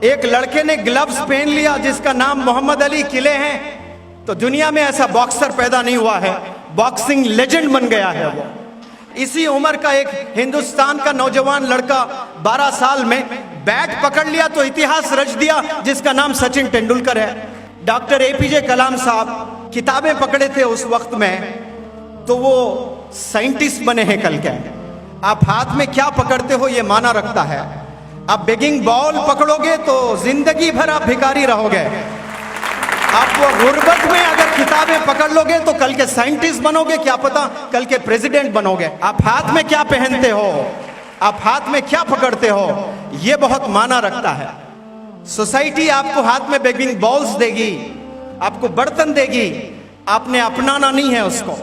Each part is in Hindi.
एक लड़के ने ग्लव्स पहन लिया जिसका नाम मोहम्मद अली किले हैं, तो दुनिया में ऐसा बॉक्सर पैदा नहीं हुआ है, बॉक्सिंग लेजेंड बन गया है वो। इसी उम्र का एक हिंदुस्तान का नौजवान लड़का 12 साल में बैट पकड़ लिया तो इतिहास रच दिया, जिसका नाम सचिन तेंदुलकर है। डॉक्टर एपीजे कलाम साहब किताबें पकड़े थे उस वक्त में, तो वो साइंटिस्ट बने हैं कल के। आप हाथ में क्या पकड़ते हो ये माना रखता है। आप बेगिंग बॉल पकड़ोगे तो जिंदगी भर आप भिखारी रहोगे। आप वो गुर्बत में अगर किताबें पकड़ लोगे तो कल के साइंटिस्ट बनोगे, क्या पता कल के प्रेसिडेंट बनोगे। आप हाथ में क्या पहनते हो, आप हाथ में क्या पकड़ते हो, ये बहुत माना रखता है। सोसाइटी आपको हाथ में बेगिंग बॉल्स देगी, आपको बर्तन देगी, आपने अपनाना नहीं है उसको।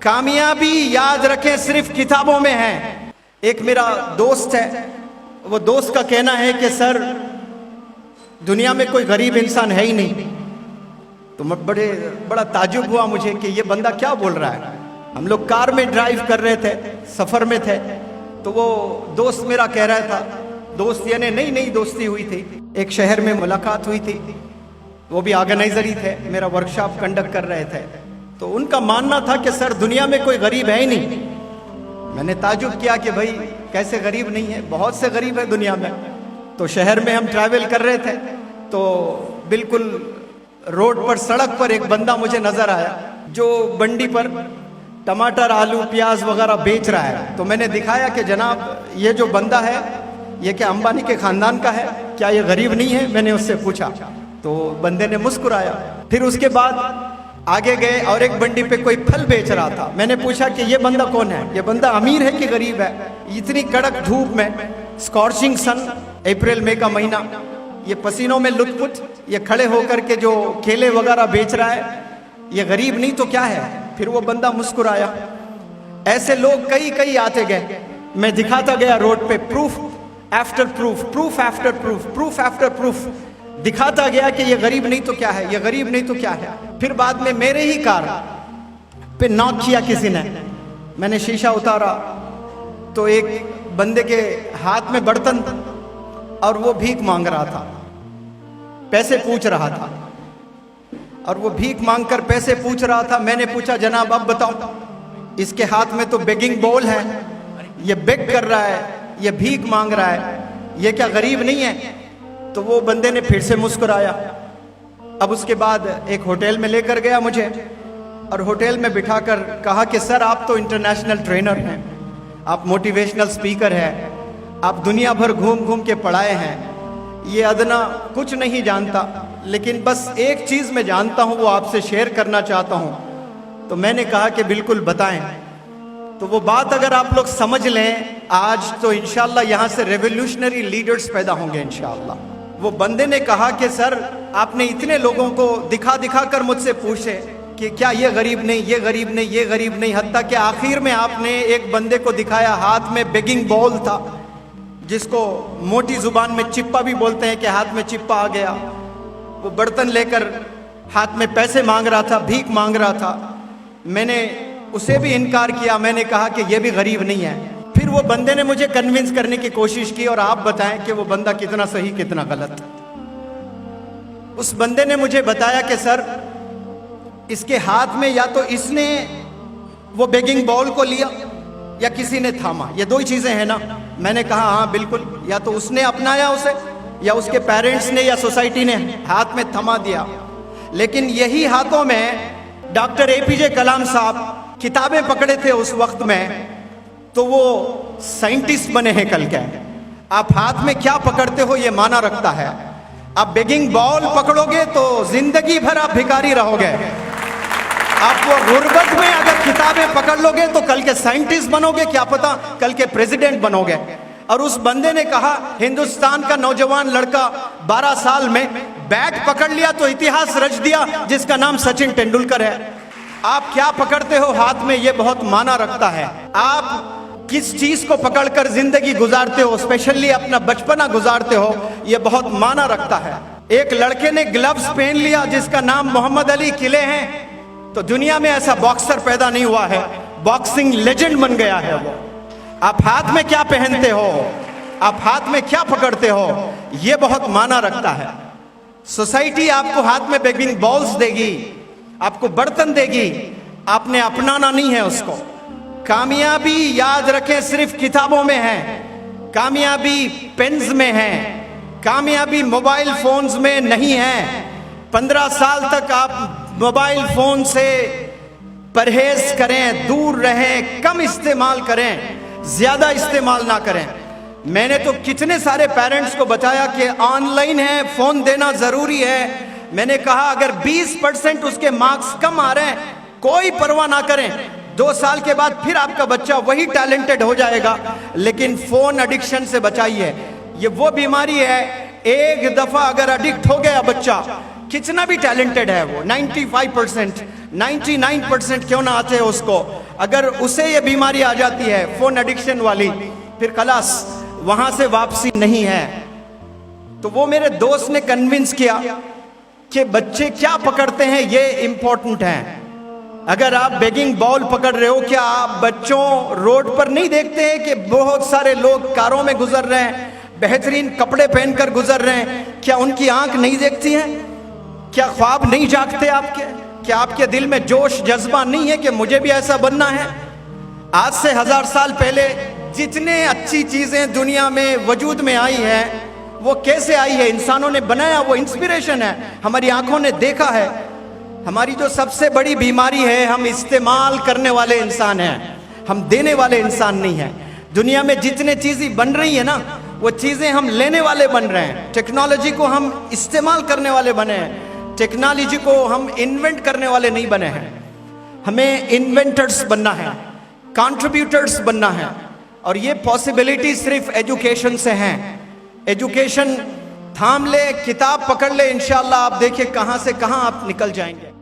कामयाबी याद रखें सिर्फ किताबों में है। एक मेरा दोस्त है, वो दोस्त का कहना है कि सर दुनिया में कोई गरीब इंसान है ही नहीं। तो मैं बड़ा ताजुब हुआ मुझे कि ये बंदा क्या बोल रहा है। हम लोग कार में ड्राइव कर रहे थे, सफर में थे, तो वो दोस्त मेरा कह रहा था, दोस्त यानी नई दोस्ती हुई थी, एक शहर में मुलाकात हुई थी, वो भी ऑर्गेनाइजर ही थे, मेरा वर्कशॉप कंडक्ट कर रहे थे। तो उनका मानना था कि सर दुनिया में कोई गरीब है ही नहीं। मैंने ताजुब किया कि भाई कैसे गरीब नहीं है, बहुत से गरीब है दुनिया में। तो शहर में हम ट्रैवल कर रहे थे, तो बिल्कुल रोड पर, सड़क पर एक बंदा मुझे नजर आया जो बंडी पर टमाटर, आलू, प्याज वगैरह बेच रहा है। तो मैंने दिखाया कि जनाब ये जो बंदा है ये क्या अंबानी के खानदान का है, क्या ये गरीब नहीं है, मैंने उससे पूछा। तो बंदे ने मुस्कुराया। फिर उसके बाद आगे गए और एक बंडी पे कोई फल बेच रहा था। मैंने पूछा कि ये बंदा कौन है, ये बंदा अमीर है कि गरीब है। इतनी कड़क धूप में, स्कॉर्चिंग सन, अप्रैल मई का महीना, ये पसीनों में लुटपुट, ये खड़े होकर के जो केले वगैरह बेच रहा है, ये गरीब नहीं तो क्या है। फिर वो बंदा मुस्कुराया। ऐसे लोग कई आते गए। मैं दिखाता गया रोड पे, proof after proof, proof after proof, proof after proof दिखाता गया कि ये गरीब नहीं तो क्या है, ये गरीब नहीं तो क्या है। फिर बाद में मेरे ही कार पे नॉक किया किसी ने। मैंने शीशा उतारा तो एक बंदे के हाथ में बर्तन और वो भीख मांग रहा था, पैसे पूछ रहा था, और वो भीख मांगकर पैसे पूछ रहा था। मैंने पूछा जनाब अब बताओ, इसके हाथ में तो बेगिंग बॉल है, ये बेग कर रहा है, ये भीख मांग रहा है, ये क्या गरीब नहीं है। तो वो बंदे ने फिर से मुस्कुराया। अब उसके बाद एक होटल में लेकर गया मुझे, और होटल में बिठाकर कहा कि सर आप तो इंटरनेशनल ट्रेनर हैं, आप मोटिवेशनल स्पीकर हैं, आप दुनिया भर घूम के पढ़ाए हैं, ये अदना कुछ नहीं जानता, लेकिन बस एक चीज़ मैं जानता हूँ, वो आपसे शेयर करना चाहता हूँ। तो मैंने कहा कि बिल्कुल बताएं। तो वो बात अगर आप लोग समझ लें आज, तो इंशाल्लाह यहाँ से रेवोल्यूशनरी लीडर्स पैदा होंगे इंशाल्लाह। वो बंदे ने कहा कि सर आपने इतने लोगों को दिखा कर मुझसे पूछे कि क्या ये गरीब नहीं, ये गरीब नहीं, ये गरीब नहीं, हत्ता कि आखिर में आपने एक बंदे को दिखाया, हाथ में बेगिंग बॉल था, जिसको मोटी जुबान में चिप्पा भी बोलते हैं कि हाथ में चिप्पा आ गया। वो बर्तन लेकर हाथ में पैसे मांग रहा था, भीख मांग रहा था। मैंने उसे भी इनकार किया, मैंने कहा कि ये भी गरीब नहीं है। फिर वो बंदे ने मुझे कन्विंस करने की कोशिश की, और आप बताएं कि वो बंदा कितना सही कितना गलत। उस बंदे ने मुझे बताया कि सर इसके हाथ में या तो इसने वो बेगिंग बॉल को लिया या किसी ने थामा, ये दो ही चीजें हैं ना। मैंने कहा हाँ बिल्कुल, या तो उसने अपनाया उसे, या उसके पेरेंट्स ने या सोसाइटी ने हाथ में थमा दिया। लेकिन यही हाथों में डॉक्टर एपीजे कलाम साहब किताबें पकड़े थे उस वक्त में, तो वो साइंटिस्ट बने हैं कल के। आप हाथ में क्या पकड़ते हो ये माना रखता है। आप बेगिंग बॉल पकड़ोगे तो जिंदगी भर आप भिखारी रहोगे। आप वो गुर्बत में अगर किताबें पकड़ लोगे तो कल के साइंटिस्ट बनोगे, क्या पता कल के प्रेसिडेंट बनोगे। और उस बंदे ने कहा, हिंदुस्तान का नौजवान लड़का 12 साल में बैट पकड़ लिया तो इतिहास रच दिया, जिसका नाम सचिन तेंदुलकर है। आप क्या पकड़ते हो हाथ में ये बहुत माना रखता है। आप किस चीज को पकड़कर जिंदगी गुजारते हो, स्पेशली अपना बचपना गुजारते हो, ये बहुत माना रखता है। एक लड़के ने ग्लव्स पहन लिया जिसका नाम मोहम्मद अली किले हैं, तो दुनिया में ऐसा बॉक्सर पैदा नहीं हुआ है, बॉक्सिंग लेजेंड बन गया है वो। आप हाथ में क्या पहनते हो, आप हाथ में क्या पकड़ते हो, ये बहुत माना रखता है। सोसाइटी आपको हाथ में बेगिंग बॉल्स देगी, आपको बर्तन देगी, आपने अपनाना नहीं है उसको। कामयाबी याद रखें सिर्फ किताबों में है, कामयाबी पेन्स में है, कामयाबी मोबाइल फोन्स में नहीं है। 15 साल तक आप मोबाइल फोन से परहेज करें, दूर रहें, कम इस्तेमाल करें, ज्यादा इस्तेमाल ना करें। मैंने तो कितने सारे पेरेंट्स को बताया कि ऑनलाइन है, फोन देना जरूरी है। मैंने कहा अगर 20% उसके मार्क्स कम आ रहे हैं, कोई परवाह ना करें, 2 साल के बाद फिर आपका बच्चा वही टैलेंटेड हो जाएगा, लेकिन फोन एडिक्शन से बचाइए। ये वो बीमारी है, एक दफा अगर एडिक्ट हो गया बच्चा, कितना भी टैलेंटेड है वो, 95%, 99% क्यों ना आते हैं उसको, अगर उसे ये बीमारी आ जाती है फोन एडिक्शन वाली, फिर खलास, वहां से वापसी नहीं है। तो वो मेरे दोस्त ने कन्विंस किया कि बच्चे क्या पकड़ते हैं ये इंपॉर्टेंट है। अगर आप बेगिंग बॉल पकड़ रहे हो, क्या आप बच्चों रोड पर नहीं देखते हैं कि बहुत सारे लोग कारों में गुजर रहे हैं, बेहतरीन कपड़े पहनकर गुजर रहे हैं? क्या उनकी आंख नहीं देखती है? क्या ख्वाब नहीं जागते आपके? क्या आपके दिल में जोश जज्बा नहीं है कि मुझे भी ऐसा बनना है? आज से 1000 साल पहले जितने अच्छी चीजें दुनिया में वजूद में आई हैं, वो कैसे आई है? इंसानों ने बनाया, वो इंस्पिरेशन है, हमारी आंखों ने देखा है। हमारी जो सबसे बड़ी बीमारी है, हम इस्तेमाल करने वाले इंसान हैं, हम देने वाले इंसान नहीं हैं। दुनिया में जितने चीजें बन रही है ना, वो चीजें हम लेने वाले बन रहे हैं। टेक्नोलॉजी को हम इस्तेमाल करने वाले बने हैं, टेक्नोलॉजी को हम इन्वेंट करने वाले नहीं बने हैं। हमें इन्वेंटर्स बनना है, कंट्रीब्यूटर्स बनना है, और ये पॉसिबिलिटी सिर्फ एजुकेशन से हैं। एजुकेशन थाम ले, किताब पकड़ ले, इंशाल्लाह आप देखिए कहां से कहां आप निकल जाएंगे।